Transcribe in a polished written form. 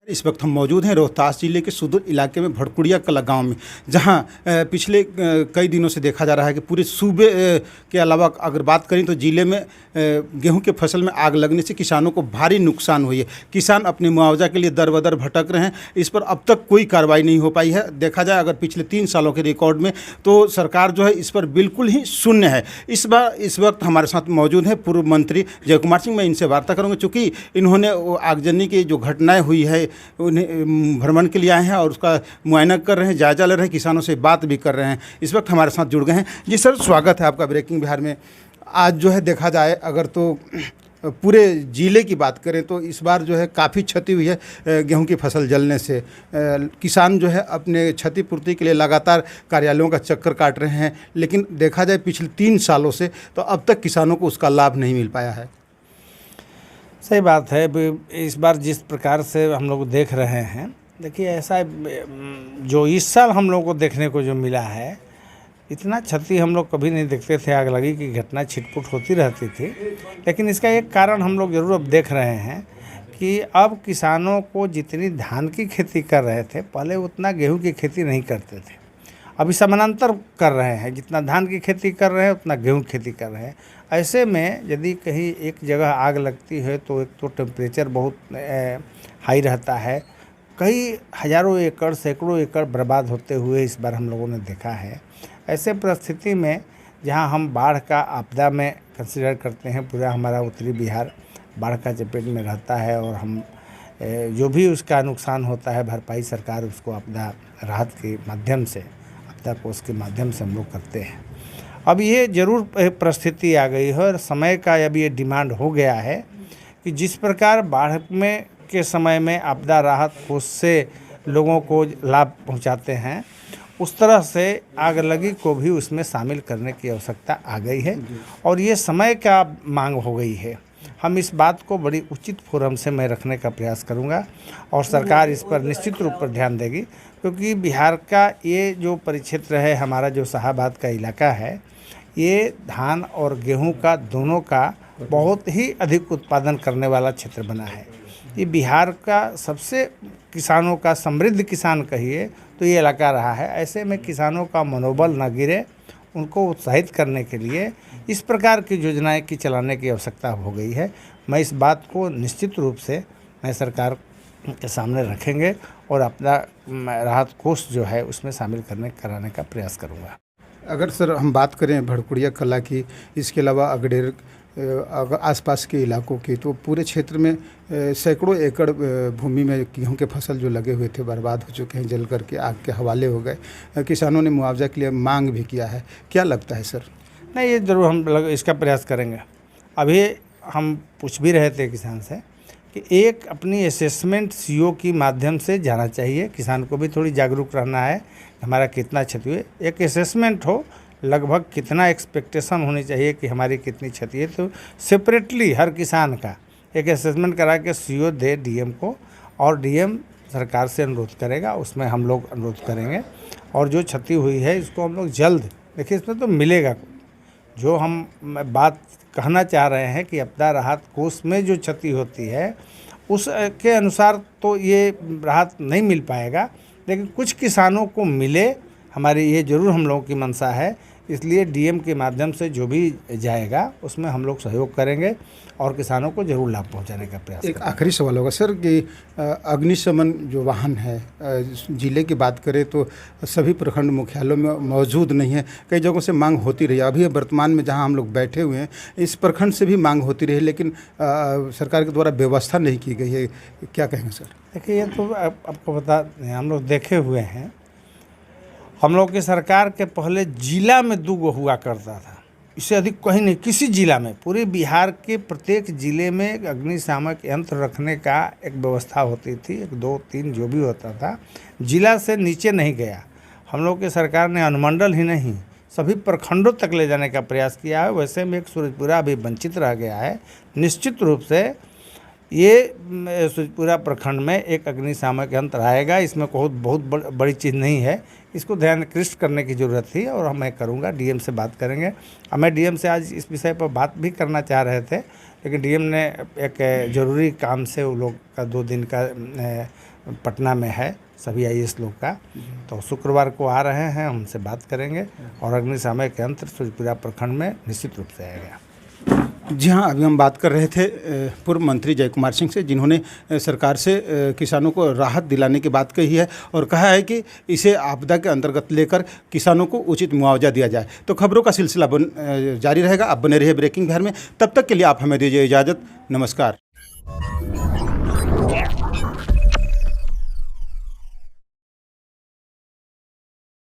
इस वक्त हम मौजूद हैं रोहतास जिले के सुदूर इलाके में भड़कुड़िया कला गांव में, जहां पिछले कई दिनों से देखा जा रहा है कि पूरे सूबे के अलावा अगर बात करें तो जिले में गेहूं के फसल में आग लगने से किसानों को भारी नुकसान हुई है। किसान अपने मुआवजा के लिए दर-बदर भटक रहे हैं। इस पर अब तक कोई कार्रवाई नहीं हो पाई है। देखा जाए अगर पिछले 3 सालों के रिकॉर्ड में तो सरकार जो है इस पर बिल्कुल ही शून्य है। इस वक्त हमारे साथ मौजूद हैं पूर्व मंत्री जय कुमार सिंह। मैं इनसे वार्ता करूँगा चूँकि इन्होंने आगजनी की जो घटनाएँ हुई है उन्हें भ्रमण के लिए आए हैं और उसका मुआयना कर रहे हैं, जायजा ले रहे हैं, किसानों से बात भी कर रहे हैं। इस वक्त हमारे साथ जुड़ गए हैं। जी सर, स्वागत है आपका ब्रेकिंग बिहार में। आज जो है देखा जाए अगर तो पूरे ज़िले की बात करें तो इस बार जो है काफ़ी क्षति हुई है गेहूं की फसल जलने से। किसान जो है अपने क्षतिपूर्ति के लिए लगातार कार्यालयों का चक्कर काट रहे हैं, लेकिन देखा जाए पिछले 3 सालों से तो अब तक किसानों को उसका लाभ नहीं मिल पाया है। सही बात है। इस बार जिस प्रकार से हम लोग देख रहे हैं, देखिए ऐसा जो इस साल हम लोग को देखने को जो मिला है, इतना क्षति हम लोग कभी नहीं देखते थे। आग लगी की घटना छिटपुट होती रहती थी, लेकिन इसका एक कारण हम लोग ज़रूर अब देख रहे हैं कि अब किसानों को जितनी धान की खेती कर रहे थे पहले उतना गेहूं की खेती नहीं करते थे। अभी समानांतर कर रहे हैं, जितना धान की खेती कर रहे हैं उतना गेहूं की खेती कर रहे हैं। ऐसे में यदि कहीं एक जगह आग लगती है तो एक तो टेम्परेचर बहुत हाई रहता है, कई हज़ारों एकड़ सैकड़ों एकड़ बर्बाद होते हुए इस बार हम लोगों ने देखा है। ऐसे परिस्थिति में जहां हम बाढ़ का आपदा में कंसिडर करते हैं, पूरा हमारा उत्तरी बिहार बाढ़ का चपेट में रहता है और हम जो भी उसका नुकसान होता है भरपाई सरकार उसको आपदा राहत के माध्यम से, आपदा कोष के माध्यम से हम लोग करते हैं। अब ये ज़रूर परिस्थिति आ गई है और समय का अब ये डिमांड हो गया है कि जिस प्रकार बाढ़ में के समय में आपदा राहत कोष से लोगों को लाभ पहुंचाते हैं, उस तरह से आग लगी को भी उसमें शामिल करने की आवश्यकता आ गई है और ये समय का मांग हो गई है। हम इस बात को बड़ी उचित फोरम से मैं रखने का प्रयास करूंगा और सरकार इस पर निश्चित रूप पर ध्यान देगी, क्योंकि बिहार का ये जो परिक्षेत्र है, हमारा जो शाहाबाद का इलाका है, ये धान और गेहूं का दोनों का बहुत ही अधिक उत्पादन करने वाला क्षेत्र बना है। ये बिहार का सबसे किसानों का समृद्ध किसान कहिए तो ये इलाका रहा है। ऐसे में किसानों का मनोबल न गिरे, उनको उत्साहित करने के लिए इस प्रकार की योजनाएं की चलाने की आवश्यकता हो गई है। मैं इस बात को निश्चित रूप से मैं सरकार के सामने रखेंगे और अपना राहत कोष जो है उसमें शामिल कराने का प्रयास करूँगा। अगर सर हम बात करें भड़कुड़िया कला की, इसके अलावा अगडेर आसपास के इलाकों की, तो पूरे क्षेत्र में सैकड़ों एकड़ भूमि में गेहूं के फसल जो लगे हुए थे बर्बाद हो चुके हैं, जल करके आग के हवाले हो गए। किसानों ने मुआवजा के लिए मांग भी किया है। क्या लगता है सर? नहीं, ये ज़रूर हम इसका प्रयास करेंगे। अभी हम पूछ भी रहे थे किसान से कि एक अपनी असेसमेंट सीओ की माध्यम से जाना चाहिए। किसान को भी थोड़ी जागरूक रहना है हमारा कितना क्षति हुई। एक असेसमेंट हो, लगभग कितना एक्सपेक्टेशन होनी चाहिए कि हमारी कितनी क्षति है, तो सेपरेटली हर किसान का एक असेसमेंट करा के सीओ दे डीएम को और डीएम सरकार से अनुरोध करेगा, उसमें हम लोग अनुरोध करेंगे और जो क्षति हुई है इसको हम लोग जल्द, देखिए इसमें तो मिलेगा। जो हम बात कहना चाह रहे हैं कि आपदा राहत कोष में जो क्षति होती है उसके अनुसार तो ये राहत नहीं मिल पाएगा, लेकिन कुछ किसानों को मिले, हमारी ये ज़रूर हम लोगों की मंशा है। इसलिए डीएम के माध्यम से जो भी जाएगा उसमें हम लोग सहयोग करेंगे और किसानों को जरूर लाभ पहुंचाने का प्रयास एक आखिरी सवाल होगा सर कि अग्निशमन जो वाहन है ज़िले की बात करें तो सभी प्रखंड मुख्यालयों में मौजूद नहीं है। कई जगहों से मांग होती रही, अभी वर्तमान में जहां हम लोग बैठे हुए हैं इस प्रखंड से भी मांग होती रही, लेकिन सरकार के द्वारा व्यवस्था नहीं की गई है। क्या कहेंगे सर? देखिए, ये तो आपको बता हम लोग देखे हुए हैं। हम लोग की सरकार के पहले जिला में 2 हुआ करता था, इससे अधिक कहीं नहीं किसी जिला में। पूरे बिहार के प्रत्येक जिले में अग्निशामक यंत्र रखने का एक व्यवस्था होती थी, 1 2 3 जो भी होता था, जिला से नीचे नहीं गया। हम लोग की सरकार ने अनुमंडल ही नहीं सभी प्रखंडों तक ले जाने का प्रयास किया है। वैसे में एक सूरजपुरा अभी वंचित रह गया है। निश्चित रूप से ये सूरजपुरा प्रखंड में एक अग्निशामक यंत्र आएगा। इसमें बहुत बड़ी चीज़ नहीं है, इसको ध्यान आकृष्ट करने की ज़रूरत थी और मैं करूँगा, डीएम से बात करेंगे। मैं डीएम से आज इस विषय पर बात भी करना चाह रहे थे, लेकिन डीएम ने एक ज़रूरी काम से वो लोग का 2 दिन का पटना में है सभी आईएएस लोग का। तो शुक्रवार को आ रहे हैं, हमसे बात करेंगे और अग्निशामक यंत्र सूर्यपुरा प्रखंड में निश्चित रूप से आएगा। जी हाँ, अभी हम बात कर रहे थे पूर्व मंत्री जय कुमार सिंह से, जिन्होंने सरकार से किसानों को राहत दिलाने की बात कही है और कहा है कि इसे आपदा के अंतर्गत लेकर किसानों को उचित मुआवजा दिया जाए। तो खबरों का सिलसिला जारी रहेगा। आप बने रहिए ब्रेकिंग बिहार में। तब तक के लिए आप हमें दीजिए इजाज़त। नमस्कार।